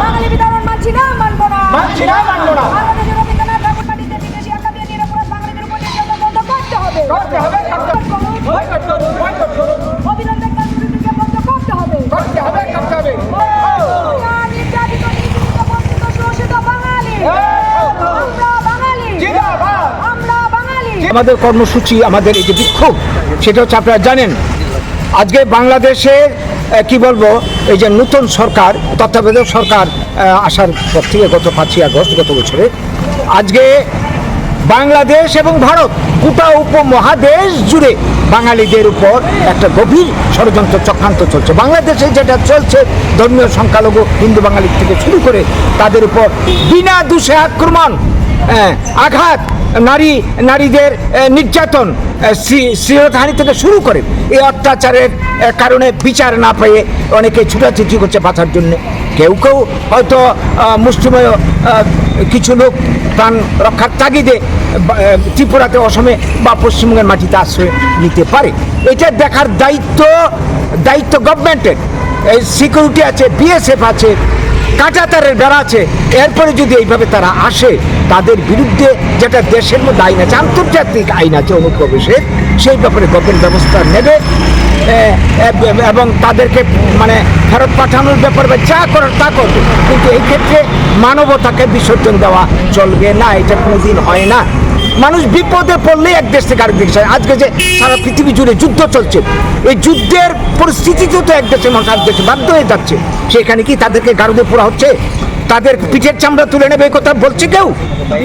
বাঙালি বিতরণ মানছি না, মানবো না। বাংলাদেশের রবীন্দ্রনাথ ঠাকুর পার্টিতে বিদেশি আকাবিয়া নিরপরাধ বাঙালিদের উপর নির্যাতন বন্ধ করতে হবে। অবিলম্বে কাশ্মীরকে বন্ধ করতে হবে। নির্যাতিত, নিপীড়িত, বঞ্চিত, শোষিত বাঙালি। আমরা বাঙালি। আমাদের কর্মসূচি, আমাদের এই যে বিক্ষোভ, সেটা হচ্ছে আপনারা জানেন আজকে বাংলাদেশের কি বলবো, এই যে নতুন সরকার, তত্ত্বাবধায়ক সরকার আসার পর থেকে গত 5ই আগস্ট গত বছরে আজকে বাংলাদেশ এবং ভারত গোটা উপমহাদেশ জুড়ে বাঙালিদের উপর একটা গভীর ষড়যন্ত্র চক্রান্ত চলছে। বাংলাদেশে যেটা চলছে, ধর্মীয় সংখ্যালঘু হিন্দু বাঙালির থেকে শুরু করে তাদের উপর বিনা দোষে আক্রমণ, আঘাত, নারীদের নির্যাতন, শ্লীলতাহানি থেকে শুরু করে এই অত্যাচারের কারণে বিচার না পেয়ে অনেকে ছুটাছুটি করছে বাঁচার জন্য। কেউ কেউ হয়তো মুষ্টিমেয় কিছু লোক প্রাণ রক্ষার তাগিদে ত্রিপুরাতে, অসমে বা পশ্চিমবঙ্গের মাটিতে আশ্রয় নিতে পারে। এটা দেখার দায়িত্ব গভর্নমেন্টের। সিকিউরিটি আছে, বিএসএফ আছে, কাঁটাতারের বেড়া আছে। এরপরে যদি এইভাবে তারা আসে, তাদের বিরুদ্ধে যেটা দেশের মধ্যে আইন আছে, আন্তর্জাতিক আইন আছে অনুপ্রবেশের, সেই ব্যাপারে গভর্নমেন্ট ব্যবস্থা নেবে এবং তাদেরকে মানে ফেরত পাঠানোর ব্যাপারে যা করার তা করবে। কিন্তু এই ক্ষেত্রে মানবতাকে বিসর্জন দেওয়া চলবে না, এটা কোনোদিন হয় না। মানুষ বিপদে পড়লেই এক দেশ থেকে আরেক দেশে, আজকে যে সারা পৃথিবী জুড়ে যুদ্ধ চলছে, এই যুদ্ধের পরিস্থিতিতেও তো এক দেশে মানুষ আরেক দেশে বাধ্য হয়ে যাচ্ছে। সেখানে কি তাদেরকে গারদে পোড়া হচ্ছে, তাদের পিঠের চামড়া তুলে নেবে, এই কথা বলছে কেউ?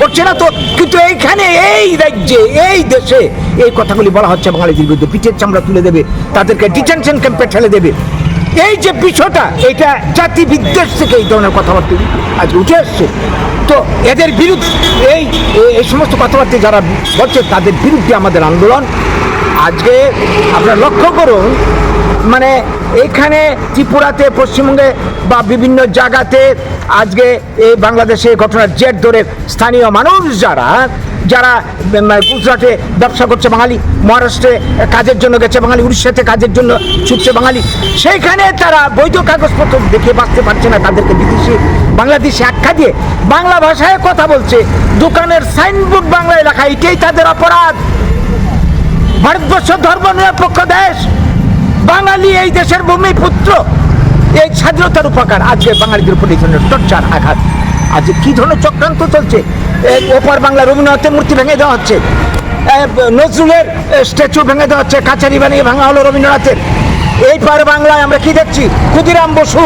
করছে না তো। কিন্তু এইখানে, এই রাজ্যে, এই দেশে এই কথাগুলি বলা হচ্ছে বাঙালিদের বিরুদ্ধে, পিঠের চামড়া তুলে দেবে, তাদেরকে ডিটেনশন ক্যাম্পে ঠেলে দেবে। এই যে বিষয়টা, এটা জাতি বিদ্বেষ থেকে এই ধরনের কথাবার্তা আজ উঠে আসছে। তো এদের বিরুদ্ধে এই সমস্ত কথাবার্তা যারা বলছে, তাদের বিরুদ্ধে আমাদের আন্দোলন। আজকে আপনারা লক্ষ্য করুন, মানে এইখানে ত্রিপুরাতে, পশ্চিমবঙ্গে বা বিভিন্ন জায়গাতে আজকে এই বাংলাদেশে ঘটনার জের ধরে স্থানীয় মানুষ যারা গুজরাটে ব্যবসা করছে বাঙালি, মহারাষ্ট্রে কাজের জন্য গেছে বাঙালি, উড়িষ্যাতে কাজের জন্য ছুটছে বাঙালি, সেইখানে তারা বৈধ কাগজপত্র দেখে বাঁচতে পারছে না, তাদেরকে বাংলাদেশি আখ্যা দিয়ে বাংলা ভাষায় কথা বলছে, দোকানের সাইনবোর্ড বাংলায় লেখা, এটাই তাদের অপরাধ। ভারতবর্ষ ধর্মনিরপেক্ষ দেশ, বাঙালি এই দেশের ভূমিপুত্র, এই স্বাধীনতার উপকার। আজকে বাঙালিদের উপর এই ধরনের টর্চার, আঘাত, আজকে কি ধরনের চক্রান্ত চলছে। ওপার বাংলা রবীন্দ্রনাথের মূর্তি ভেঙে দেওয়া হচ্ছে, নজরুলের স্ট্যাচু ভেঙে দেওয়া হচ্ছে, কাছারি বানিয়ে ভাঙা হলো রবীন্দ্রনাথের। এই পার বাংলায় আমরা কি দেখছি, ক্ষুদিরাম বসু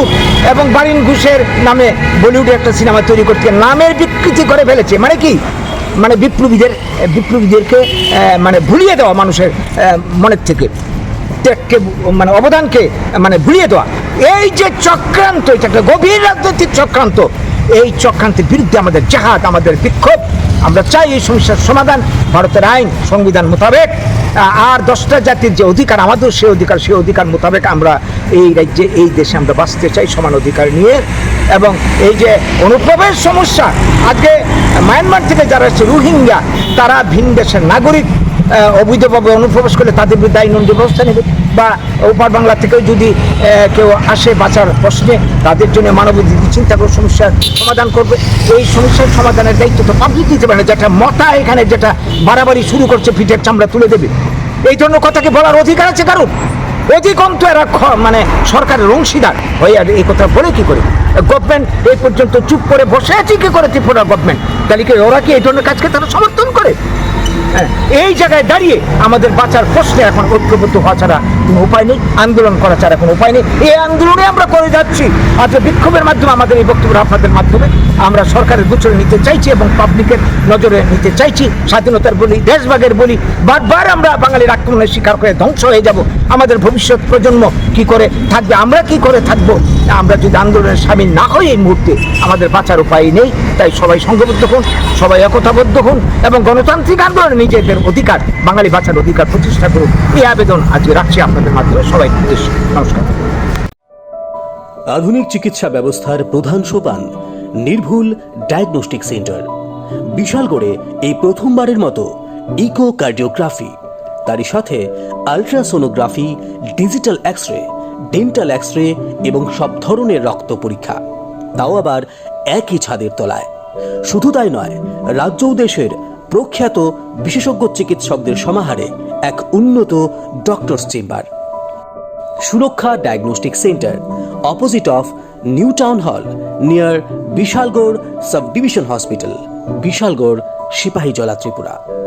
এবং বারিন ঘোষের নামে বলিউডে একটা সিনেমা তৈরি করতে নামের বিকৃতি করে ফেলেছে। মানে কি, মানে বিপ্লবীদেরকে মানে ভুলিয়ে দেওয়া, মানুষের মনের থেকে মানে অবদানকে মানে ভুলিয়ে দেওয়া। এই যে চক্রান্ত, এটা একটা গভীর রাজনৈতিক চক্রান্ত। এই চক্রান্তের বিরুদ্ধে আমাদের জাহাদ, আমাদের বিক্ষোভ। আমরা চাই এই সমস্যার সমাধান ভারতের আইন সংবিধান মোতাবেক, আর 10টা জাতির যে অধিকার, আমাদের সেই অধিকার মোতাবেক আমরা এই রাজ্যে, এই দেশে আমরা বাঁচতে চাই সমান অধিকার নিয়ে। এবং এই যে অনুপ্রবেশ সমস্যা, আজকে মায়ানমার থেকে যারা এসছে রোহিঙ্গা, তারা ভিন দেশের নাগরিক, অবৈধভাবে অনুপ্রবেশ করলে তাদের বিরুদ্ধে আইনবদ্ধ ব্যবস্থা নেবে। বা ওপার বাংলা থেকেও যদি কেউ আসে বাঁচার প্রশ্নে, তাদের জন্য মানবাধিকার চিন্তা করে সমস্যার সমাধান করবে। এই সমস্যার সমাধানের দায়িত্ব তো পাবলিক নিতে পারে না। যেটা মতা এখানে যেটা বাড়াবাড়ি শুরু করছে, পিঠের চামড়া তুলে দেবে, এই ধরনের কথাকে বলার অধিকার আছে কারণ? অধিকন্তু এরা মানে সরকারের অংশীদার হয়ে আর এই কথা বলে কি করে? গভর্নমেন্ট এই পর্যন্ত চুপ করে বসে আছে কি করে ত্রিপুরা গভর্নমেন্ট? তাহলে কি ওরা কি এই ধরনের কাজকে তারা সমর্থন করে? এই জায়গায় দাঁড়িয়ে আমাদের বাঁচার প্রশ্নে এখন ঐক্যবদ্ধ হওয়া ছাড়া কোনো উপায় নেই, আন্দোলন করা ছাড়া কোনো উপায় নেই। এই আন্দোলনে আমরা করে যাচ্ছি। আজ বিক্ষোভের মাধ্যমে, আমাদের এই বক্তব্য আপনাদের মাধ্যমে আমরা সরকারের গোচরে নিতে চাইছি এবং পাবলিকের নজরে নিতে চাইছি। স্বাধীনতার বলি, দেশভাগের বলি, বারবার আমরা বাঙালির আক্রমণের শিকার করে ধ্বংস হয়ে যাব। আমাদের ভবিষ্যৎ প্রজন্ম কি করে থাকবে, আমরা কি করে থাকবো? আমরা যদি আন্দোলনের সামিল না হই এই মুহূর্তে, আমাদের বাঁচার উপায় নেই। তাই সবাই সংঘবদ্ধ হন, সবাই একতাবদ্ধ হন এবং গণতান্ত্রিক আন্দোলনে নিজেদের অধিকার, বাঙালি বাঁচার অধিকার প্রতিষ্ঠা করুন, এই আবেদন আজকে রাখছি আপনাদের মাধ্যমে। সবাই নমস্কার। আধুনিক চিকিৎসা ব্যবস্থার প্রধান সোপান নির্ভুল ডায়াগনস্টিক সেন্টার। বিশালগড়ে এই প্রথমবারের মতো ইকোকার্ডিওগ্রাফি, তারই সাথে ultrasonography, digital X ray, dental X ray এবং সব ধরনের রক্ত পরীক্ষা, তাও আবার একই ছাদের তলায়। শুধু তাই নয়, রাজ্য ও দেশের প্রখ্যাত বিশেষজ্ঞ চিকিৎসকদের সমাহারে এক উন্নত doctors chamber. Suraksha diagnostic centre, opposite of New Town hall, near Bishalgarh sub division hospital, Bishalgarh, Sipahijala, Tripura.